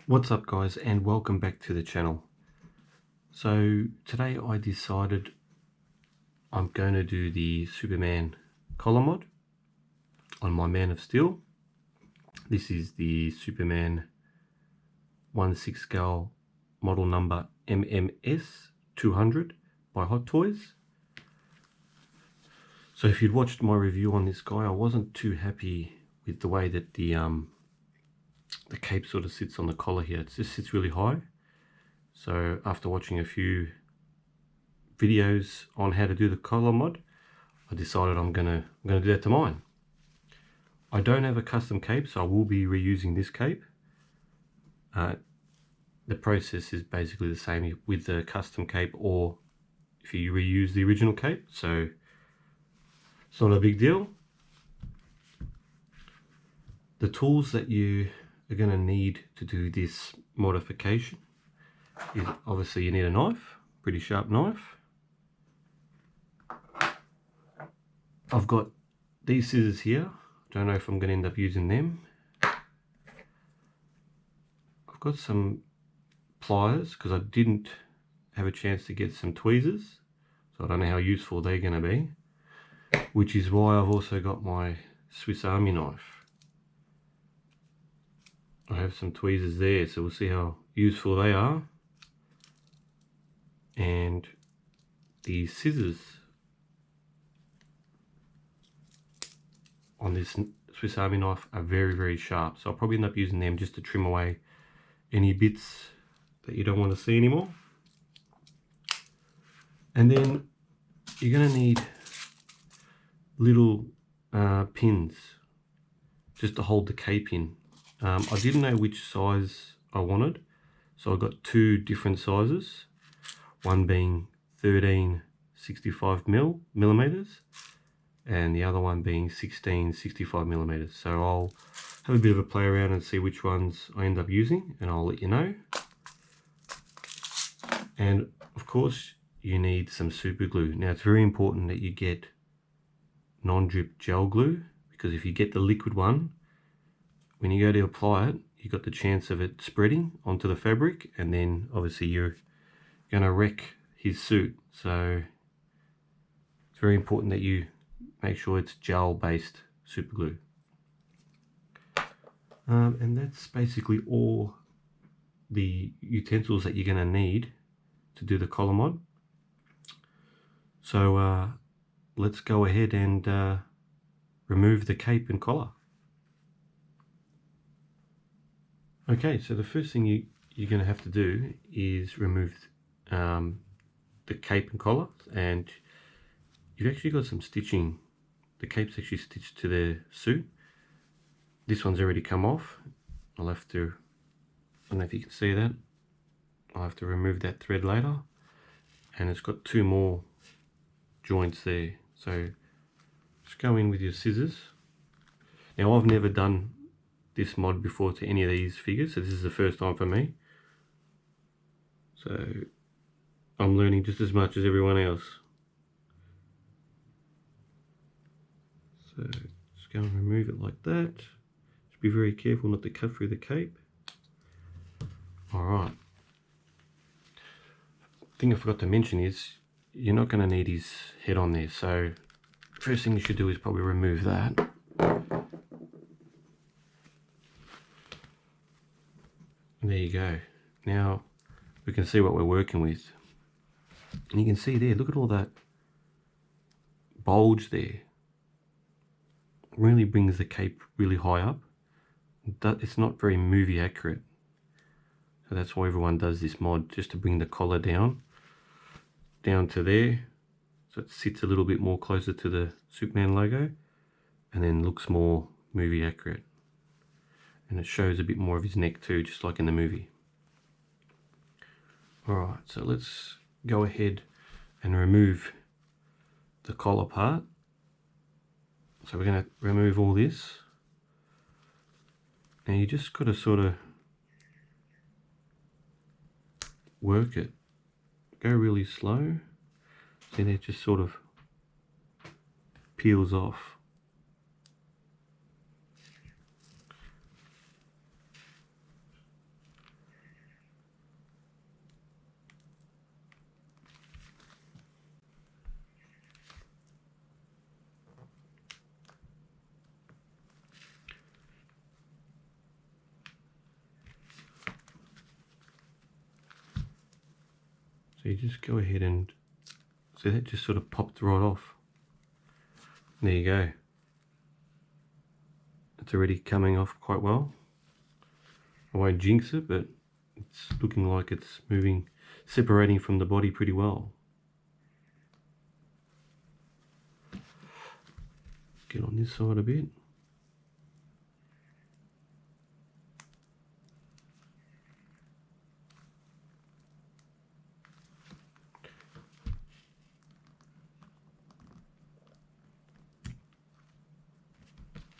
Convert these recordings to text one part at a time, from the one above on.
What's up guys, and welcome back to the channel. So today I decided I'm going to do the Superman collar mod on my Man of Steel. This is the Superman 1/6 scale model number MMS200 by Hot Toys. So if you'd watched my review on this guy, I wasn't too happy with the way that the cape sort of sits on the collar here. It just sits really high. So after watching a few videos on how to do the collar mod, I decided I'm gonna do that to mine. I don't have a custom cape, so I will be reusing this cape. The process is basically the same with the custom cape or if you reuse the original cape, so it's not a big deal. The tools that you are going to need to do this modification is obviously you need a knife, pretty sharp knife. I've got these scissors here. Don't know if I'm going to end up using them. I've got some pliers because I didn't have a chance to get some tweezers, so I don't know how useful they're going to be, which is why I've also got my Swiss Army knife. I have some tweezers there, so we'll see how useful they are. And the scissors on this Swiss Army knife are very sharp, so I'll probably end up using them just to trim away any bits that you don't want to see anymore. And then you're going to need little pins just to hold the cape in. I didn't know which size I wanted, so I got two different sizes, one being 1365 millimeters and the other one being 1665 millimeters. So I'll have a bit of a play around and see which ones I end up using, and I'll let you know. And of course you need some super glue. Now it's very important that you get non-drip gel glue, because if you get the liquid one, when you go to apply it, you got the chance of it spreading onto the fabric, and then obviously you're going to wreck his suit. So it's very important that you make sure it's gel based super glue. And that's basically all the utensils that you're going to need to do the collar mod. So let's go ahead and remove the cape and collar. Okay, so the first thing you're going to have to do is remove the cape and collar, and you've actually got some stitching. The cape's actually stitched to the suit. This one's already come off. I'll have to, I don't know if you can see that, I'll have to remove that thread later, and it's got two more joints there. So just go in with your scissors. Now I've never done this mod before to any of these figures, so this is the first time for me, so I'm learning just as much as everyone else. So just go and remove it like that. Just be very careful not to cut through the cape. Alright, thing I forgot to mention is you're not going to need his head on there, so first thing you should do is probably remove that. There you go. Now we can see what we're working with, and you can see there, look at all that bulge there. It really brings the cape really high up. It's not very movie accurate, so that's why everyone does this mod, just to bring the collar down to there, so it sits a little bit more closer to the Superman logo and then looks more movie accurate. And it shows a bit more of his neck too, just like in the movie. Alright, so let's go ahead and remove the collar part. So we're going to remove all this. And you just got to sort of work it. Go really slow. See, it just sort of peels off. So you just go ahead and see that just sort of popped right off. There you go. It's already coming off quite well. I won't jinx it, but it's looking like it's moving, separating from the body pretty well. Get on this side a bit.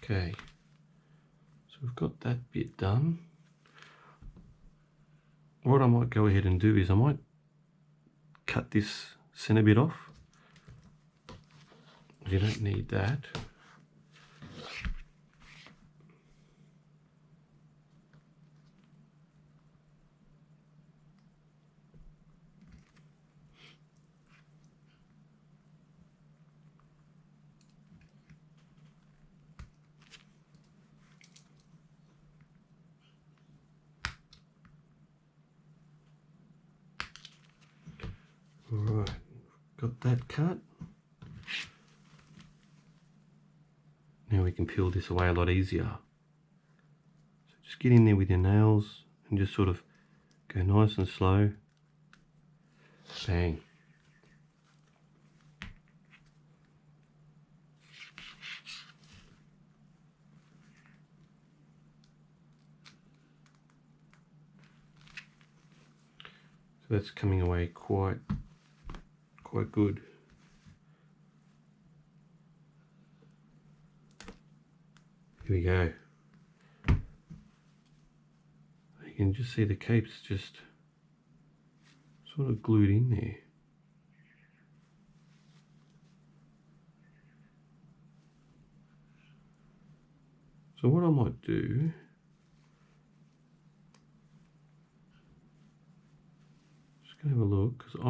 Okay, so we've got that bit done. What I might go ahead and do is I might cut this center bit off. You don't need that. Alright, got that cut. Now we can peel this away a lot easier. So just get in there with your nails and just sort of go nice and slow. Bang. So that's coming away quite good. Here we go. You can just see the cape's just sort of glued in there. So what I might do, just gonna have a look, because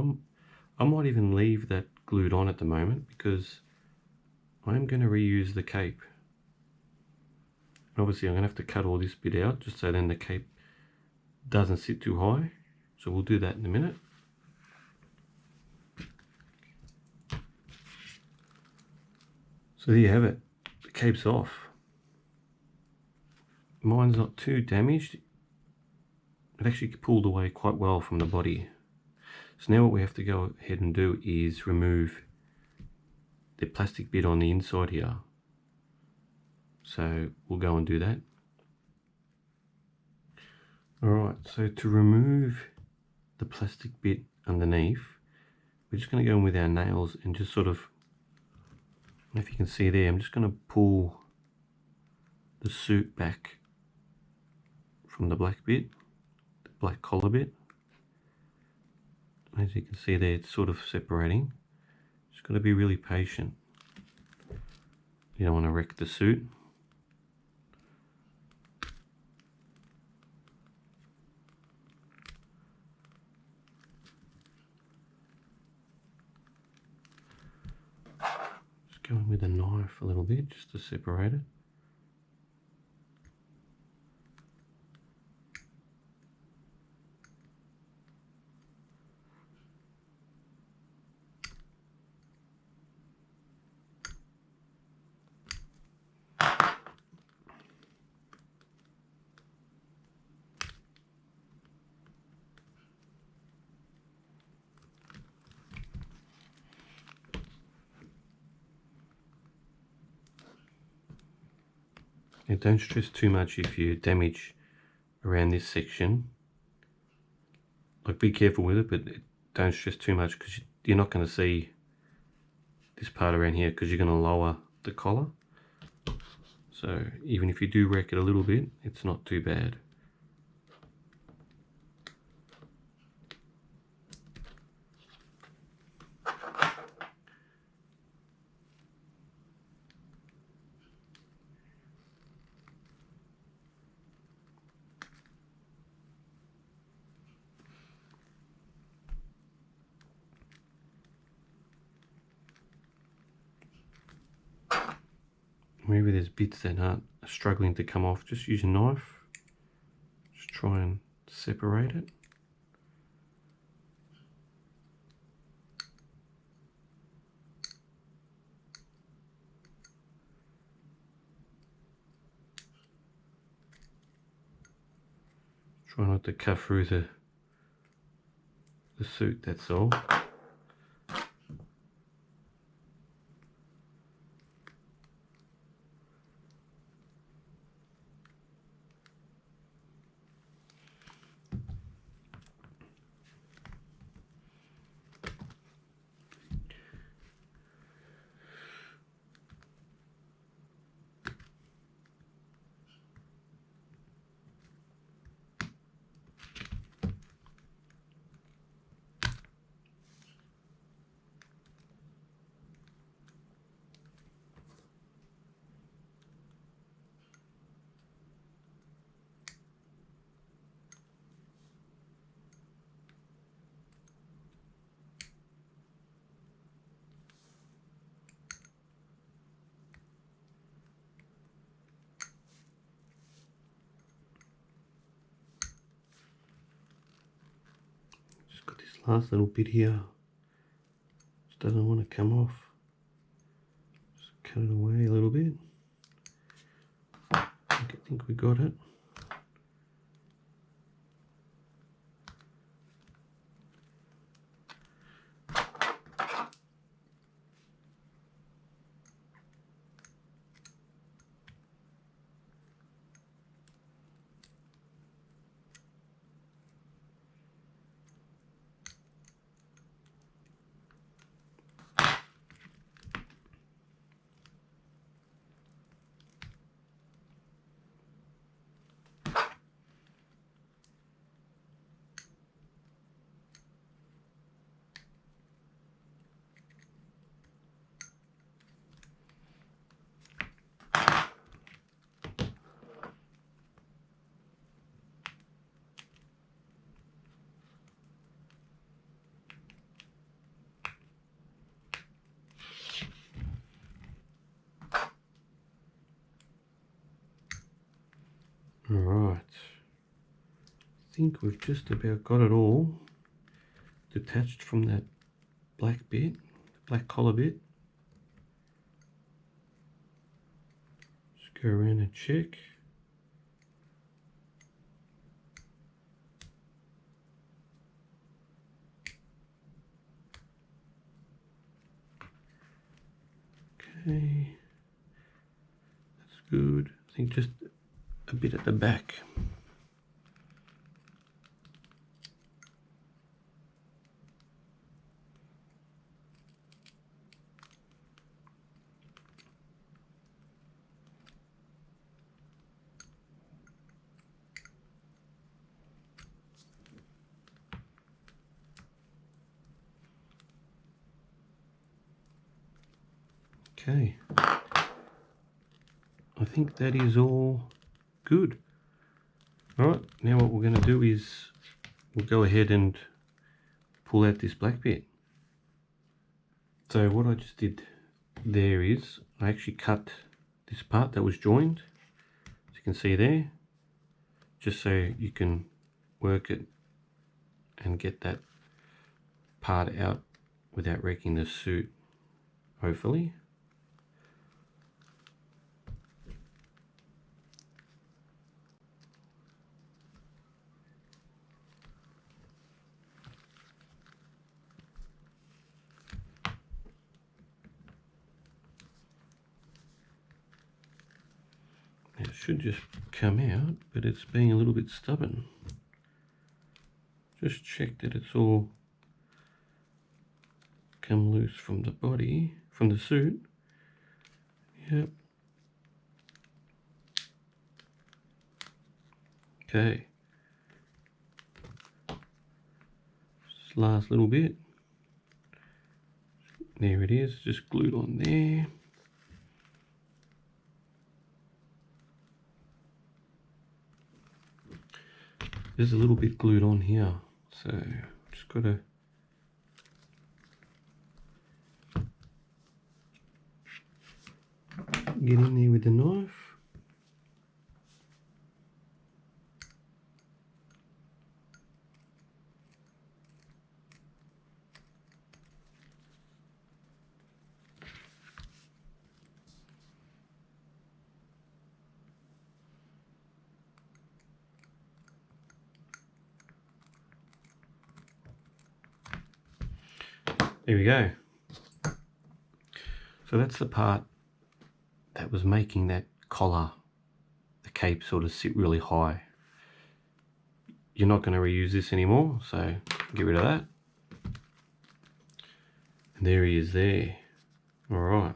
I might even leave that glued on at the moment, because I'm going to reuse the cape. Obviously I'm going to have to cut all this bit out just so then the cape doesn't sit too high. So we'll do that in a minute. So there you have it. The cape's off. Mine's not too damaged. It actually pulled away quite well from the body. So now what we have to go ahead and do is remove the plastic bit on the inside here. So we'll go and do that. Alright, so to remove the plastic bit underneath, we're just going to go in with our nails and just sort of, if you can see there, I'm just going to pull the suit back from the black bit, the black collar bit. As you can see there, it's sort of separating. Just got to be really patient. You don't want to wreck the suit. Just go in with a knife a little bit just to separate it. Now don't stress too much if you damage around this section. Like, be careful with it, but don't stress too much, because you're not going to see this part around here because you're going to lower the collar. So even if you do wreck it a little bit, it's not too bad. Maybe there's bits that are struggling to come off, just use a knife. Just try and separate it. Try not to cut through the suit, that's all. Just got this last little bit here. Just doesn't want to come off. Just cut it away a little bit. I think we got it. Alright, I think we've just about got it all detached from that black bit, black collar bit. Just go around and check. Okay, that's good. I think just a bit at the back. Okay, I think that is all good. Alright, now what we're going to do is we'll go ahead and pull out this black bit. So what I just did there is I actually cut this part that was joined, as you can see there, just so you can work it and get that part out without wrecking the suit, hopefully. It should just come out, but it's being a little bit stubborn. Just check that it's all come loose from the body, from the suit. Yep. Okay. Just last little bit. There it is, just glued on there. There's a little bit glued on here, so just gotta get in there with the knife. There we go. So that's the part that was making that collar, the cape, sort of sit really high. You're not going to reuse this anymore, so get rid of that. And there he is there. All right.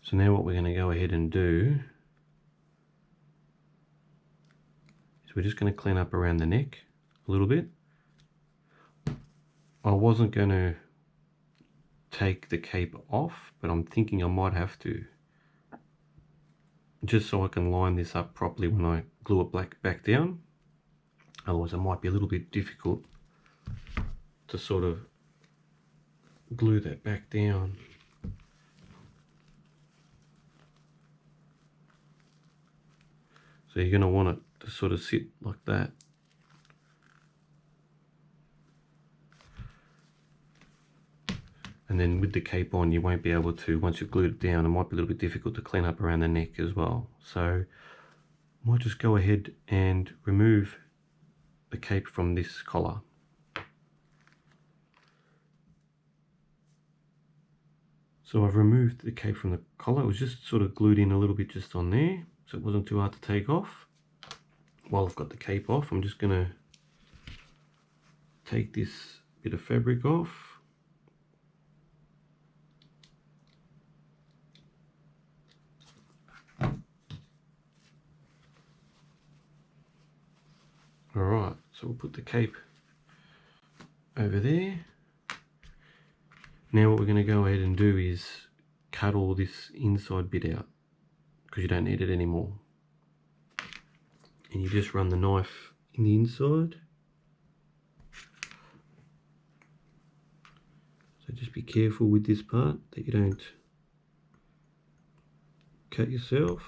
So now what we're going to go ahead and do is we're just going to clean up around the neck a little bit. I wasn't going to take the cape off, but I'm thinking I might have to, just so I can line this up properly when I glue it back down. Otherwise it might be a little bit difficult to sort of glue that back down. So you're going to want it to sort of sit like that. And then with the cape on, you won't be able to, once you've glued it down, it might be a little bit difficult to clean up around the neck as well. So I might just go ahead and remove the cape from this collar. So I've removed the cape from the collar. It was just sort of glued in a little bit just on there, so it wasn't too hard to take off. While I've got the cape off, I'm just going to take this bit of fabric off. Alright, so we'll put the cape over there. Now what we're going to go ahead and do is cut all this inside bit out, because you don't need it anymore. And you just run the knife in the inside. So just be careful with this part that you don't cut yourself.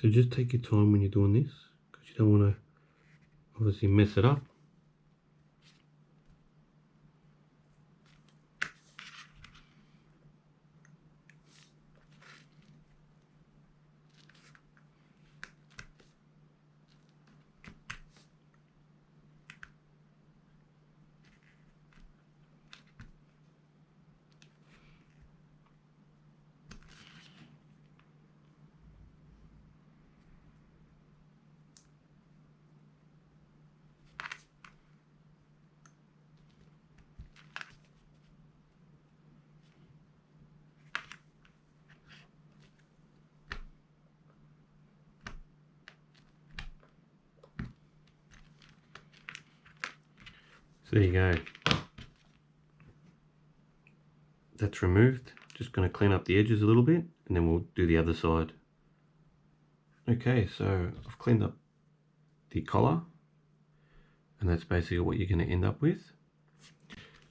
So just take your time when you're doing this, because you don't want to obviously mess it up. So there you go. That's removed. Just going to clean up the edges a little bit, and then we'll do the other side. Okay, so I've cleaned up the collar, and that's basically what you're going to end up with.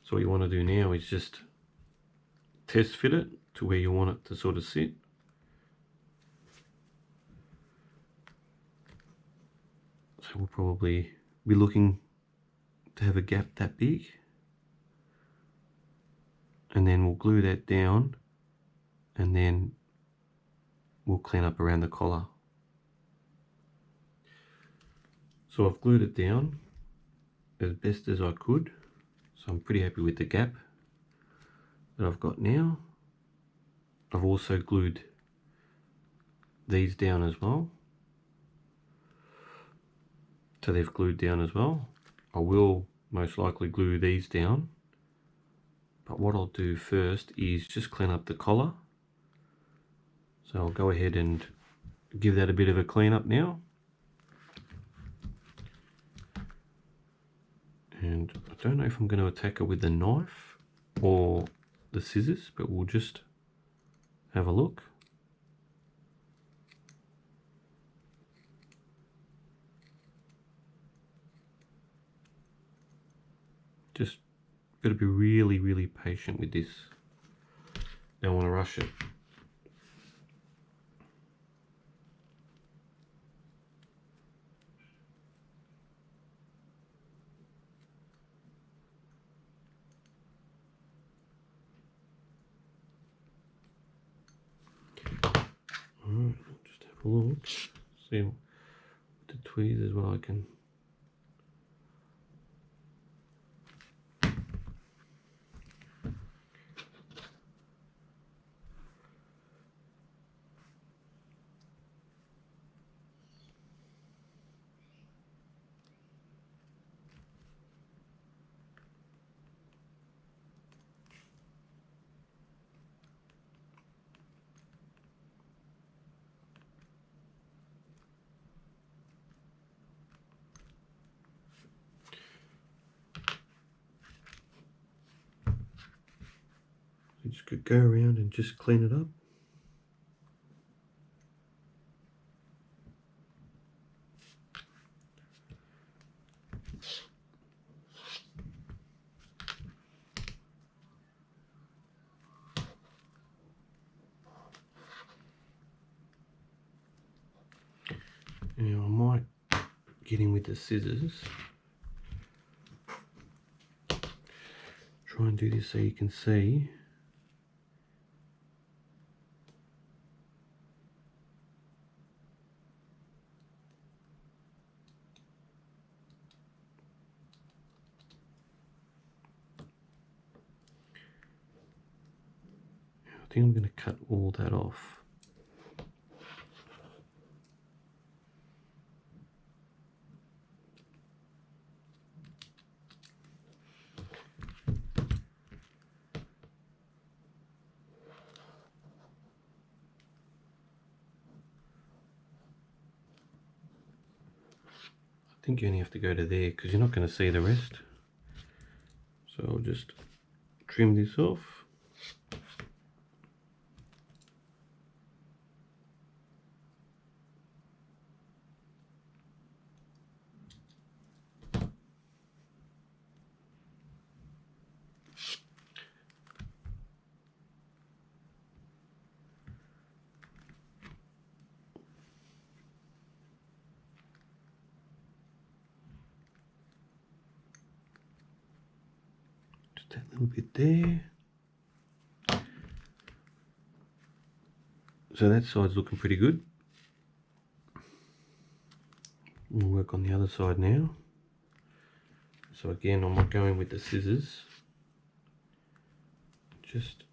So what you want to do now is just test fit it to where you want it to sort of sit. So we'll probably be looking to have a gap that big. and then we'll glue that down, and then we'll clean up around the collar. So I've glued it down as best as I could, so I'm pretty happy with the gap that I've got now. I've also glued these down as well, so they've glued down as well. I will most likely glue these down, but what I'll do first is just clean up the collar. So I'll go ahead and give that a bit of a clean up now. And I don't know if I'm going to attack it with the knife or the scissors, but we'll just have a look. Just got to be really, really patient with this. Don't want to rush it. Alright, just have a look. See with the tweezers what I can. You just could go around and just clean it up. Now I might get in with the scissors. Try and do this so you can see. I think I'm going to cut all that off. I think you only have to go to there because you're not going to see the rest. So I'll just trim this off. That little bit there. So that side's looking pretty good. We'll work on the other side now. So again, I'm not going with the scissors. Just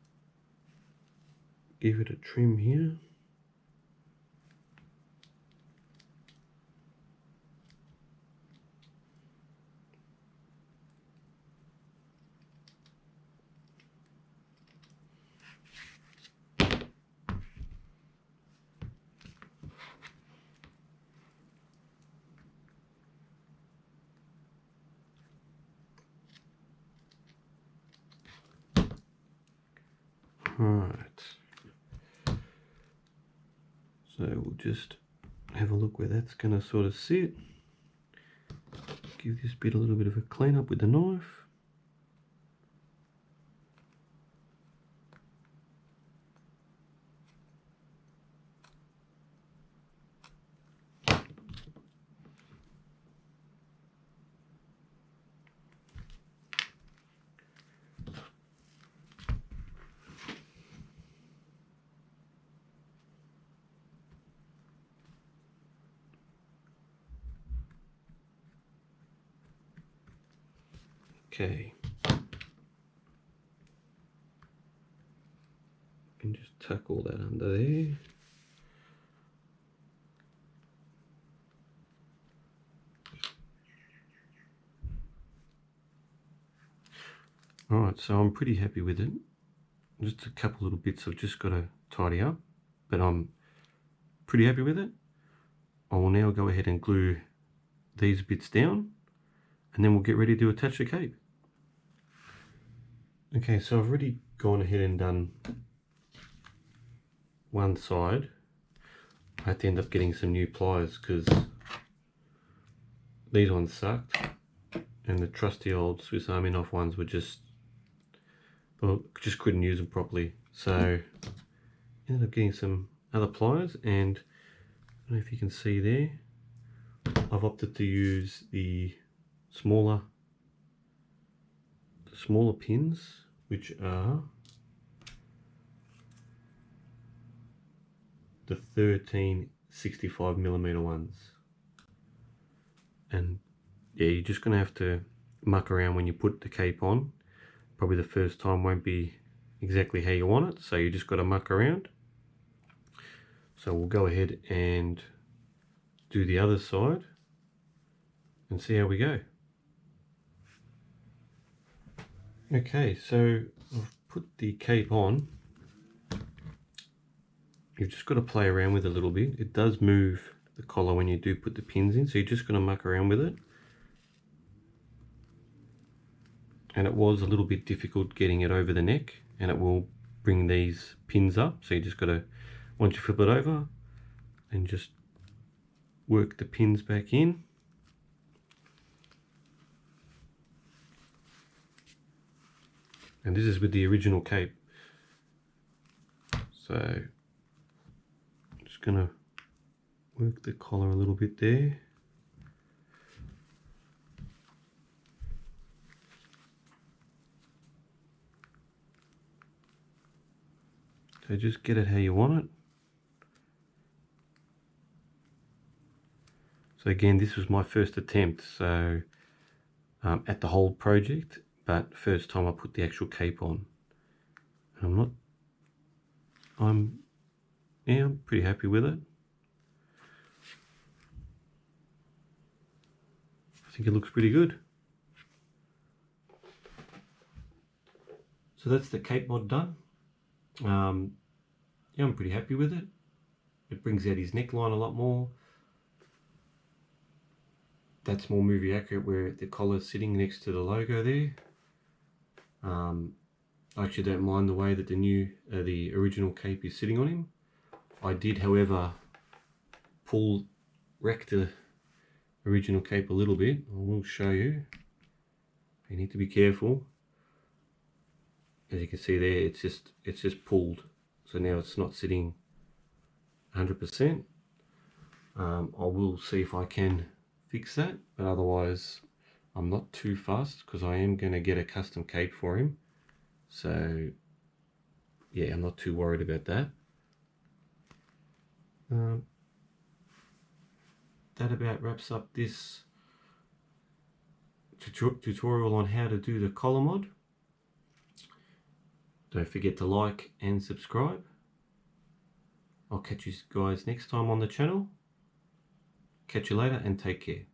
give it a trim here. Right, so we'll just have a look where that's going to sort of sit. Give this bit a little bit of a clean up with the knife. Okay. And just tuck all that under there. Alright, so I'm pretty happy with it. Just a couple little bits I've just got to tidy up, but I'm pretty happy with it. I will now go ahead and glue these bits down, and then we'll get ready to attach the cape. Okay, so I've already gone ahead and done one side. I had to end up getting some new pliers because these ones sucked, and the trusty old Swiss Army knife ones were just couldn't use them properly. So ended up getting some other pliers, and I don't know if you can see there, I've opted to use the smaller pins, which are the 1365mm ones. And yeah, you're just gonna have to muck around when you put the cape on. Probably the first time won't be exactly how you want it, so you just got to muck around. So we'll go ahead and do the other side and see how we go. Okay, so I've put the cape on. You've just got to play around with it a little bit. It does move the collar when you do put the pins in, so you're just going to muck around with it. And it was a little bit difficult getting it over the neck, and it will bring these pins up. So you just got to, once you flip it over, and just work the pins back in. And this is with the original cape. So just gonna work the collar a little bit there. So just get it how you want it. So again, this was my first attempt, so at the whole project, but first time I put the actual cape on. And I'm pretty happy with it. I think it looks pretty good. So that's the cape mod done. Yeah, I'm pretty happy with it. It brings out his neckline a lot more. That's more movie accurate where the collar's sitting next to the logo there. I actually don't mind the way that the original cape is sitting on him. I did, however, wreck the original cape a little bit. I will show you. You need to be careful. As you can see there, it's just pulled. So now it's not sitting 100%. I will see if I can fix that, but otherwise I'm not too fast because I am going to get a custom cape for him. So yeah, I'm not too worried about that. That about wraps up this tutorial on how to do the collar mod. Don't forget to like and subscribe. I'll catch you guys next time on the channel. Catch you later and take care.